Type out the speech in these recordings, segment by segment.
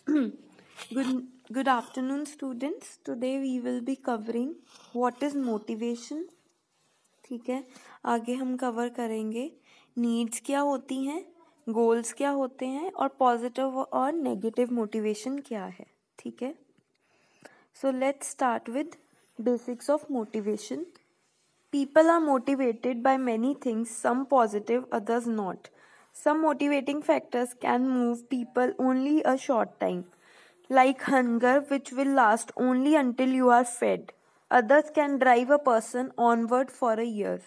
Good, good afternoon, students. Today we will be covering what is motivation. ठीक है, आगे हम कवर करेंगे नीड्स क्या होती हैं, गोल्स क्या होते हैं और पॉजिटिव और नेगेटिव मोटिवेशन क्या है. ठीक है, so let's start with basics of motivation. People are motivated by many things, some positive, others not. Some motivating factors can move people only a short time, like hunger, which will last only until you are fed. Others can drive a person onward for a years.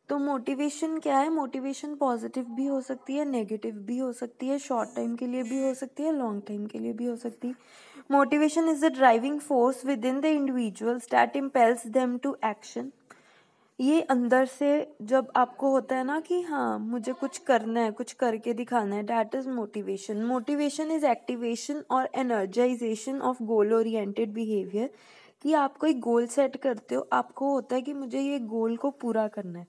तो motivation क्या है? Motivation positive भी हो सकती है, negative भी हो सकती है, शॉर्ट टाइम के लिए भी हो सकती है, लॉन्ग टाइम के लिए भी हो सकती है. Motivation is the driving force within the individuals that impels them to action. ये अंदर से जब आपको होता है ना कि हाँ मुझे कुछ करना है, कुछ करके दिखाना है, that is motivation. Motivation is activation और एनर्जाइजेशन ऑफ गोल ओरिएंटेड बिहेवियर. कि आप कोई गोल सेट करते हो, आपको होता है कि मुझे ये गोल को पूरा करना है.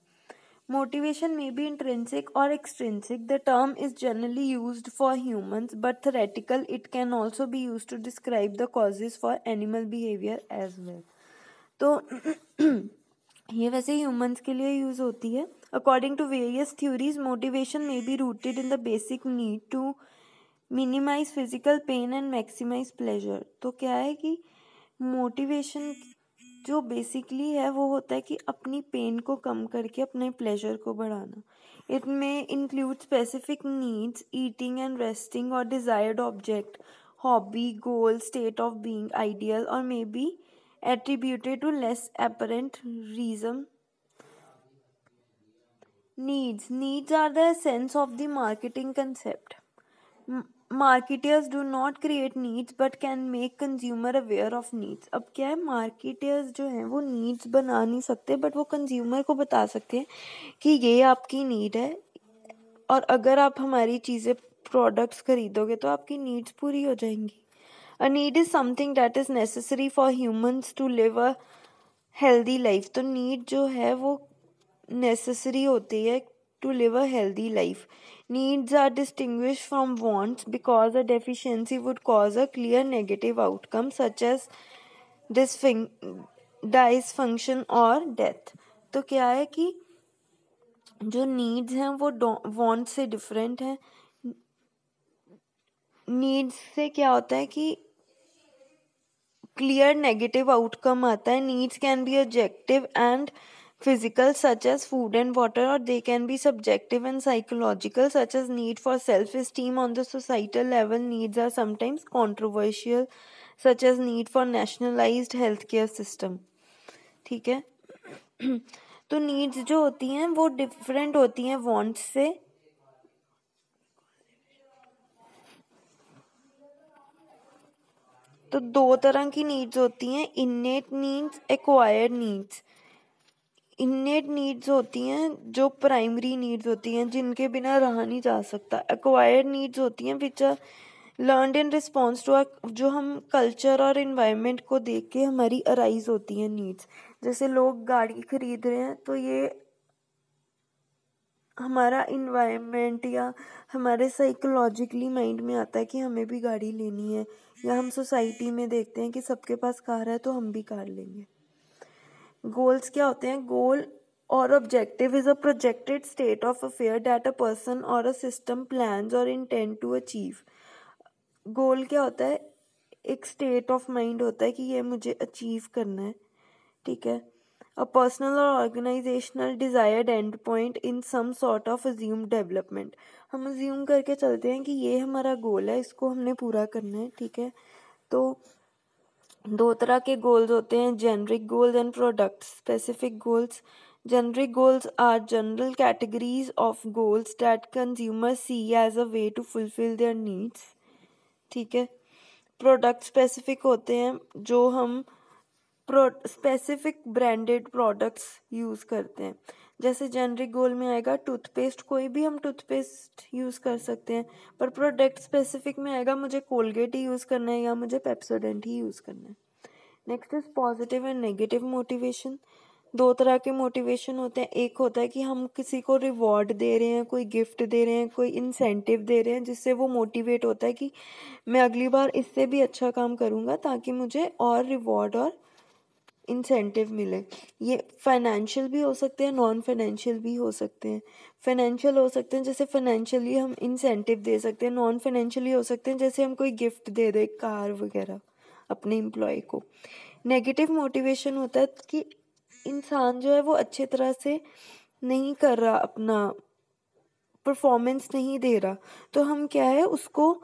Motivation may be intrinsic or extrinsic. The term is generally used for humans, but theoretical it can also be used to describe the causes for animal behavior as well. तो ये वैसे ह्यूमंस के लिए यूज होती है. According to various theories, motivation may be rooted in the basic need to minimise physical pain and maximise pleasure. तो क्या है कि मोटिवेशन जो बेसिकली है वो होता है कि अपनी पेन को कम करके अपने प्लेजर को बढ़ाना. इट में include specific needs, eating and resting और desired object, hobby, goal, state of being, ideal और may be attributed to less apparent reason. Needs are the essence of the marketing concept. Marketers do not create needs but can make consumer aware of needs. अब क्या है, marketers जो हैं वो needs बना नहीं सकते, बट वो कंज्यूमर को बता सकते हैं कि ये आपकी नीड है और अगर आप हमारी चीज़ें प्रोडक्ट्स खरीदोगे तो आपकी नीड्स पूरी हो जाएंगी. A need is something that is necessary for humans to live a healthy life. तो need जो है वो necessary होती है to live a healthy life. Needs are distinguished from wants because a deficiency would cause a clear negative outcome such as dysfunction or death. तो क्या है कि जो needs हैं वो wants से different हैं. नीड्स से क्या होता है कि क्लियर नेगेटिव आउटकम आता है. Needs can be objective and physical such as food and water, और they can be subjective and psychological such as need for self esteem on the societal level. Needs are sometimes controversial such as need for nationalized health care system. ठीक है, तो needs जो होती हैं वो different होती हैं वांट्स से. तो दो तरह की नीड्स होती हैं, innate needs, acquired needs. Innate needs होती हैं जो प्राइमरी नीड्स होती हैं, जिनके बिना रहा नहीं जा सकता. एक्वायर्ड नीड्स होती हैं which are learned in response to जो हम कल्चर और इन्वायरमेंट को देख के हमारी अराइज होती हैं नीड्स. जैसे लोग गाड़ी खरीद रहे हैं तो ये हमारा इन्वायरमेंट या हमारे साइकोलॉजिकली माइंड में आता है कि हमें भी गाड़ी लेनी है, या हम सोसाइटी में देखते हैं कि सबके पास कार है तो हम भी कार लेंगे. गोल्स क्या होते हैं? गोल और objective is a projected state of affair that a person और अ सिस्टम प्लान्स और इंटेंड टू अचीव. गोल क्या होता है? एक स्टेट ऑफ माइंड होता है कि ये मुझे अचीव करना है. ठीक है, a personal or organizational desired endpoint in some sort of assumed development. हम assume करके चलते हैं कि ये हमारा गोल है, इसको हमने पूरा करना है. ठीक है, तो दो तरह के गोल्स होते हैं, generic goals and product specific goals. Generic goals are general categories of goals that consumers see as a way to fulfill their needs. ठीक है, प्रोडक्ट स्पेसिफिक होते हैं जो हम स्पेसिफिक ब्रांडेड प्रोडक्ट्स यूज़ करते हैं. जैसे जेनरिक गोल में आएगा टूथपेस्ट, कोई भी हम टूथपेस्ट यूज़ कर सकते हैं, पर प्रोडक्ट स्पेसिफिक में आएगा मुझे कोलगेट ही यूज़ करना है या मुझे पेप्सोडेंट ही यूज़ करना है. Next is positive and negative motivation. दो तरह के मोटिवेशन होते हैं, एक होता है कि हम किसी को रिवॉर्ड दे रहे हैं, कोई गिफ्ट दे रहे हैं, कोई इंसेंटिव दे रहे हैं, जिससे वो मोटिवेट होता है कि मैं अगली बार इससे भी अच्छा काम करूँगा ताकि मुझे और रिवॉर्ड और इंसेंटिव मिले। ये फाइनेंशियल भी हो सकते हैं, नॉन फाइनेंशियल भी हो सकते हैं। फाइनेंशियल हो सकते हैं, जैसे फाइनेंशियली हम इंसेंटिव दे सकते हैं। नॉन फाइनेंशियली हो सकते हैं, जैसे हम कोई गिफ्ट दे दें, कार वगैरह अपने एम्प्लॉय को। नेगेटिव मोटिवेशन होता है कि इंसान जो है वो अच्छे तरह से नहीं कर रहा, अपना परफॉर्मेंस नहीं दे रहा, तो हम क्या है उसको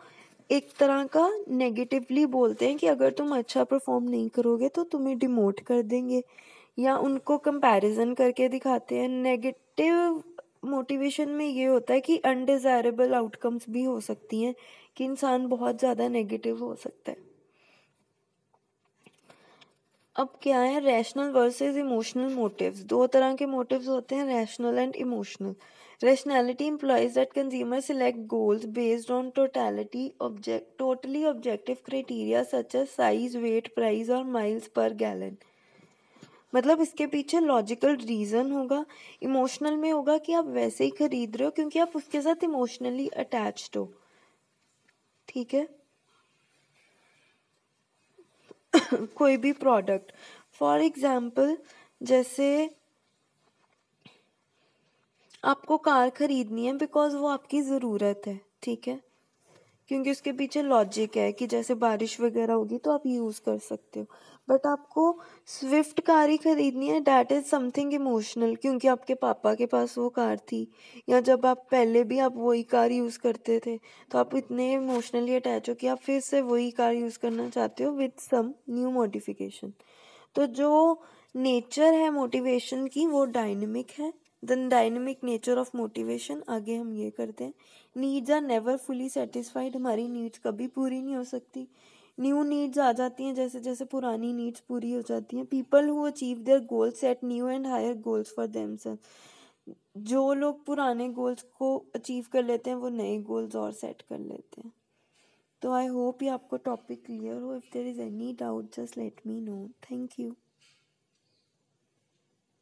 एक तरह का नेगेटिवली बोलते हैं कि अगर तुम अच्छा परफॉर्म नहीं करोगे तो तुम्हें डिमोट कर देंगे, या उनको कंपैरिजन करके दिखाते हैं। नेगेटिव मोटिवेशन में ये होता है कि अनडिजायरेबल आउटकम्स भी हो सकती हैं, कि इंसान बहुत ज़्यादा नेगेटिव हो सकता है। अब क्या है रैशनल वर्सेस इमोशनल मोटिव्स। दो तरह के मोटिव्स होते हैं, rational and emotional. Rationality implies that consumers select goals based on totally objective criteria such as size, weight, price और miles per gallon। मतलब इसके पीछे लॉजिकल रीजन होगा। इमोशनल में होगा कि आप वैसे ही खरीद रहे हो क्योंकि आप उसके साथ इमोशनली अटैच्ड हो। ठीक है। कोई भी प्रोडक्ट, फॉर एग्जाम्पल जैसे आपको कार खरीदनी है बिकॉज वो आपकी ज़रूरत है, ठीक है, क्योंकि उसके पीछे लॉजिक है कि जैसे बारिश वगैरह होगी तो आप यूज़ कर सकते हो। बट आपको स्विफ्ट कार ही खरीदनी है, डैट इज़ समथिंग इमोशनल, क्योंकि आपके पापा के पास वो कार थी, या जब आप पहले भी आप वही कार यूज़ करते थे तो आप इतने इमोशनली अटैच हो कि आप फिर से वही कार यूज़ करना चाहते हो विद सम न्यू मॉडिफिकेशन। तो जो नेचर है मोटिवेशन की वो डायनेमिक है। The dynamic nature of motivation, आगे हम ये करते हैं। Needs are never fully satisfied, हमारी नीड्स कभी पूरी नहीं हो सकती। न्यू नीड्स आ जाती हैं जैसे जैसे पुरानी नीड्स पूरी हो जाती हैं। People who achieve their goals set new and higher goals for themselves. जो लोग पुराने गोल्स को अचीव कर लेते हैं वो नए गोल्स और सेट कर लेते हैं। तो आई होप ये आपको टॉपिक क्लियर हो। If there is any doubt just let me know. Thank you.